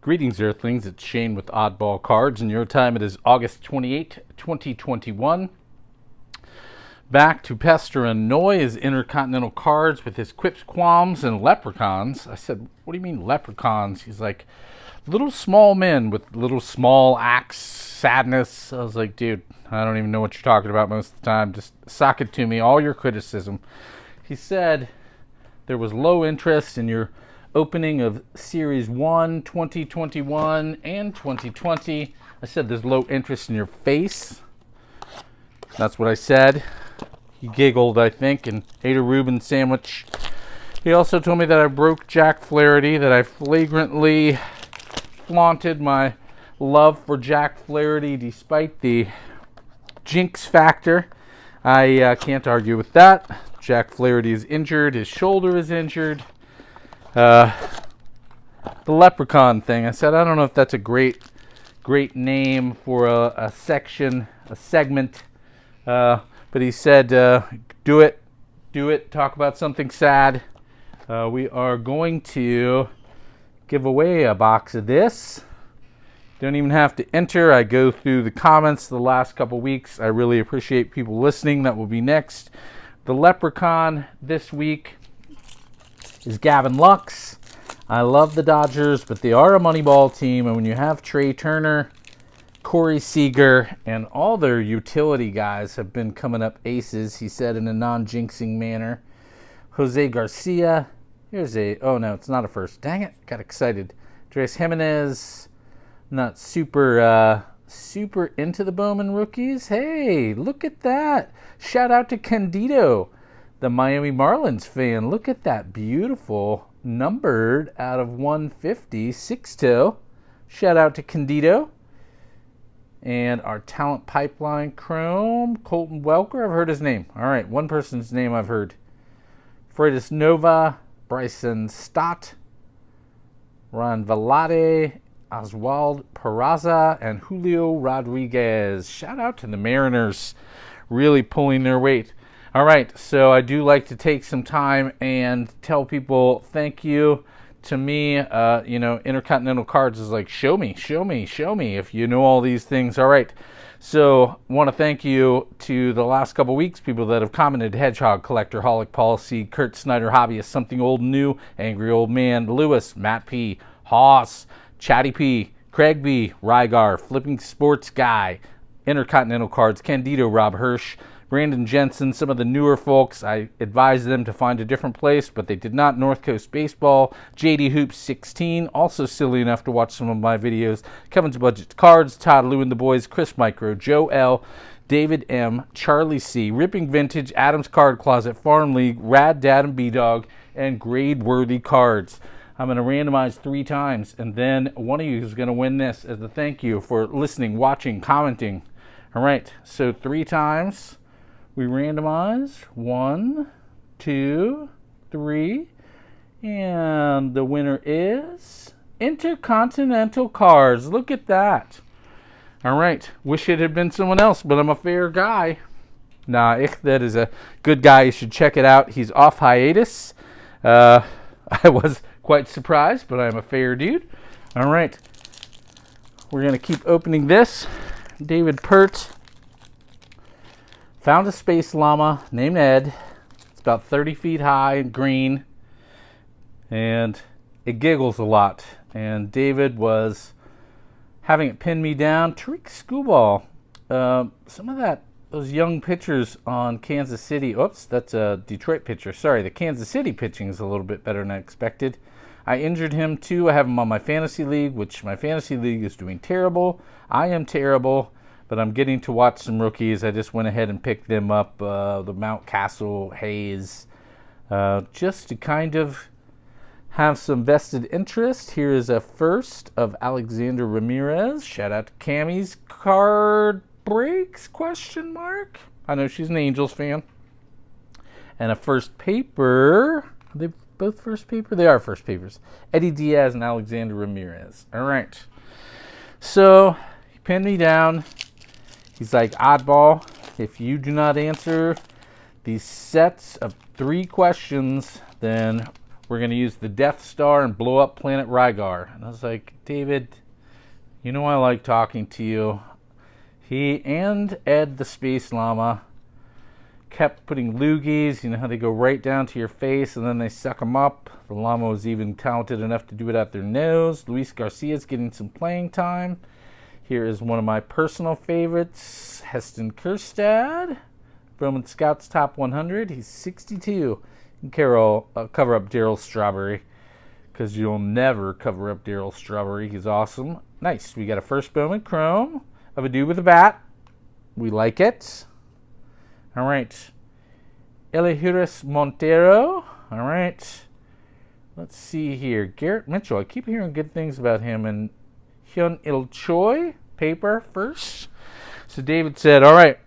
Greetings, Earthlings. It's Shane with Oddball Cards, and your time it is August 28, 2021. Back to pester and annoy his intercontinental cards with his quips, qualms, and leprechauns. I said, what do you mean leprechauns? He's like, little small men with little small acts, sadness. I was like, dude, I don't even know what you're talking about most of the time. Just sock it to me, all your criticism. He said there was low interest in your opening of Series 1, 2021, and 2020. I said there's low interest in your face. That's what I said. He giggled, I think, and ate a Reuben sandwich. He also told me that I broke Jack Flaherty, that I flagrantly flaunted my love for Jack Flaherty despite the jinx factor. I can't argue with that. Jack Flaherty is injured. His shoulder is injured. The leprechaun thing, I said, I don't know if that's a great name for a section, a segment, but he said, do it, talk about something sad. We are going to give away a box of this. Don't even have to enter. I go through the comments the last couple weeks. I really appreciate people listening. That will be next. The leprechaun this week is Gavin Lux. I love the Dodgers, but they are a Moneyball team, and when you have Trey Turner, Corey Seager, and all their utility guys have been coming up aces, he said in a non-jinxing manner. Jose Garcia, oh no, it's not a first. Dang it, got excited. Andres Jimenez, not super into the Bowman rookies. Hey, look at that. Shout out to Candido, the Miami Marlins fan. Look at that beautiful numbered out of 150 6-2. Shout out to Candido. And our talent pipeline chrome, Colton Welker. I've heard his name. All right, one person's name I've heard. Freitas Nova, Bryson Stott, Ron Velade, Oswald Peraza, and Julio Rodriguez. Shout out to the Mariners, really pulling their weight. All right, so I do like to take some time and tell people thank you. To me, Intercontinental Cards is like, show me if you know all these things. All right, so want to thank you to the last couple weeks, people that have commented: Hedgehog, Collector, Holic Policy, Kurt Snyder, Hobbyist, Something Old and New, Angry Old Man, Lewis, Matt P, Hoss, Chatty P, Craig B, Rygar, Flipping Sports Guy, Intercontinental Cards, Candido, Rob Hirsch, Brandon Jensen, some of the newer folks. I advised them to find a different place, but they did not. North Coast Baseball, JD Hoops 16, also silly enough to watch some of my videos. Kevin's Budget Cards, Todd Lou and the Boys, Chris Micro, Joe L, David M, Charlie C, Ripping Vintage, Adams Card Closet, Farm League, Rad Dad and B-Dog, and Grade Worthy Cards. I'm going to randomize 3 times, and then one of you is going to win this as a thank you for listening, watching, commenting. All right, so 3 times. We randomize 1, 2, 3, and the winner is Intercontinental Cards. Look at that. All right, wish it had been someone else, but I'm a fair guy. Nah, that is a good guy. You should check it out. He's off hiatus. I was quite surprised, but I'm a fair dude. All right, we're going to keep opening this. David PEART found a space llama named Ed. It's about 30 feet high and green, and it giggles a lot. And David was having it pin me down. Tariq Skubal, some of those young pitchers on Kansas City. Oops, that's a Detroit pitcher. Sorry, the Kansas City pitching is a little bit better than I expected. I injured him too. I have him on my fantasy league, which my fantasy league is doing terrible. I am terrible. But I'm getting to watch some rookies. I just went ahead and picked them up, the Mountcastle, Hayes, just to kind of have some vested interest. Here is a first of Alexander Ramirez. Shout out to Cammy's Card Breaks, ? I know she's an Angels fan. And a first paper. Are they both first paper? They are first papers. Eddie Diaz and Alexander Ramirez. All right. So he pinned me down. He's like, Oddball, if you do not answer these sets of 3 questions, then we're going to use the Death Star and blow up planet Rygar. And I was like, David, you know I like talking to you. He and Ed the Space Llama kept putting loogies, you know how they go right down to your face and then they suck them up. The llama was even talented enough to do it out their nose. Luis Garcia's getting some playing time. Here is one of my personal favorites, Heston Kjerstad, Bowman Scouts Top 100. He's 62. And Carol, cover up Daryl Strawberry, because you'll never cover up Daryl Strawberry. He's awesome. Nice. We got a first Bowman Chrome of a dude with a bat. We like it. All right. Elihuris Montero. All right. Let's see here. Garrett Mitchell. I keep hearing good things about him. And Hyun Il Choi. Paper first. So David said, all right,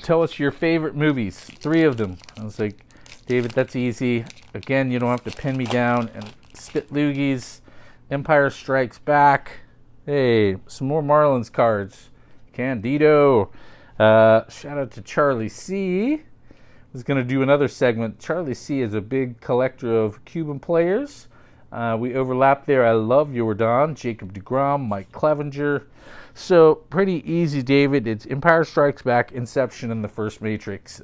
tell us your favorite movies. 3 of them. I was like, David, that's easy. Again, you don't have to pin me down and spit loogies. Empire Strikes Back. Hey, some more Marlins cards. Candido. Shout out to Charlie C. Was going to do another segment. Charlie C is a big collector of Cuban players. We overlap there. I love Jordan, Jacob deGrom, Mike Clevenger. So pretty easy, David. It's Empire Strikes Back, Inception, and the first Matrix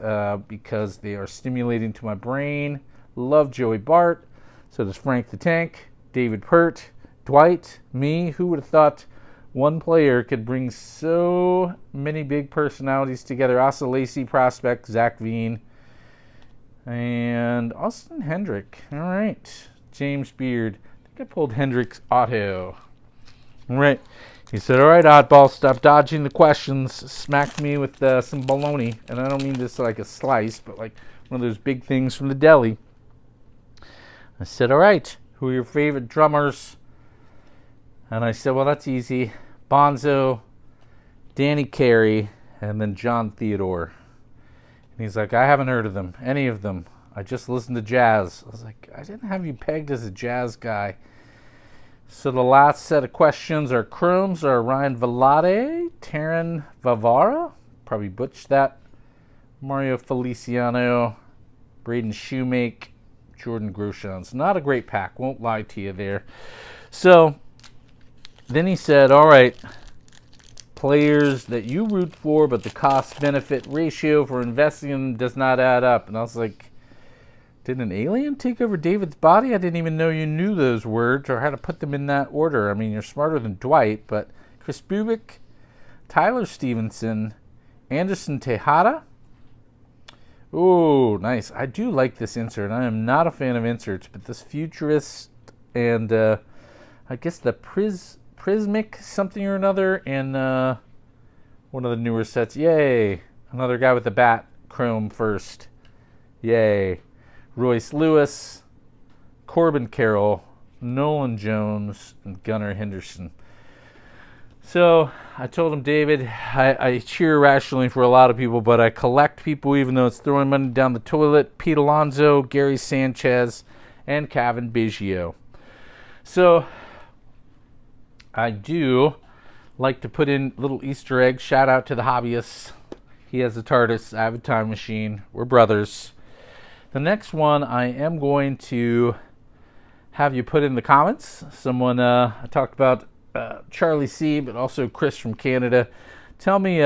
because they are stimulating to my brain. Love Joey Bart. So does Frank the Tank, David Peart, Dwight, me. Who would have thought one player could bring so many big personalities together? Asa Lacy, prospect, Zach Veen, and Austin Hendrick. All right. James Beard. I think I pulled Hendrick's auto. All right. He said, all right, Oddball, stop dodging the questions. Smacked me with some bologna. And I don't mean just like a slice, but like one of those big things from the deli. I said, all right, who are your favorite drummers? And I said, well, that's easy. Bonzo, Danny Carey, and then John Theodore. And he's like, I haven't heard of them, any of them. I just listened to jazz. I was like, I didn't have you pegged as a jazz guy. So the last set of questions are Chromes are Ryan Velade, Taryn Vavara, probably butched that, Mario Feliciano, Braden Shoemake, Jordan Groshans. Not a great pack, won't lie to you there. So then he said, all right, players that you root for, but the cost-benefit ratio for investing in them does not add up. And I was like, did an alien take over David's body? I didn't even know you knew those words or how to put them in that order. I mean, you're smarter than Dwight, but Chris Bubik, Tyler Stevenson, Anderson Tejada. Oh, nice. I do like this insert. I am not a fan of inserts, but this futurist and I guess the Prismic something or another and one of the newer sets. Yay. Another guy with the bat. Chrome first. Yay. Royce Lewis, Corbin Carroll, Nolan Jones, and Gunnar Henderson. So I told him, David, I cheer rationally for a lot of people, but I collect people even though it's throwing money down the toilet. Pete Alonso, Gary Sanchez, and Kevin Biggio. So I do like to put in little Easter eggs. Shout out to the hobbyists. He has a TARDIS. I have a time machine. We're brothers. The next one I am going to have you put in the comments. Someone I talked about Charlie C, but also Chris from Canada. Tell me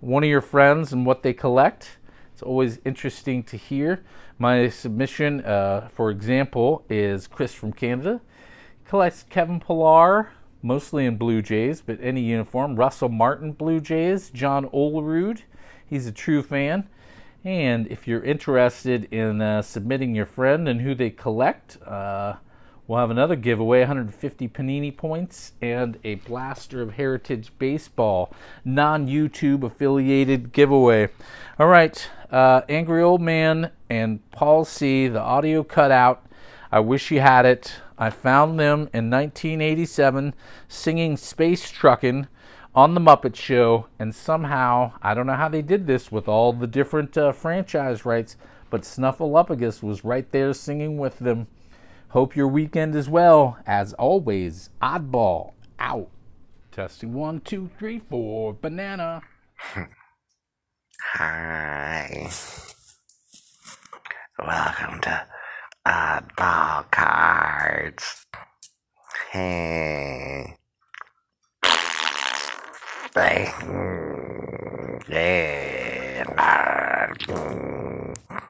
one of your friends and what they collect. It's always interesting to hear. My submission, for example, is Chris from Canada. He collects Kevin Pillar, mostly in Blue Jays, but any uniform. Russell Martin, Blue Jays. John Olerud, he's a true fan. And if you're interested in submitting your friend and who they collect, we'll have another giveaway, 150 Panini points and a blaster of Heritage Baseball, non-YouTube affiliated giveaway. All right, Angry Old Man and Paul C., the audio cut out. I wish you had it. I found them in 1987 singing Space Truckin' on the Muppet Show, and somehow, I don't know how they did this with all the different franchise rights, but Snuffleupagus was right there singing with them. Hope your weekend is well. As always, Oddball out. Testing 1, 2, 3, 4. Banana. Hi. Welcome to Oddball cards. Hey. Yeah.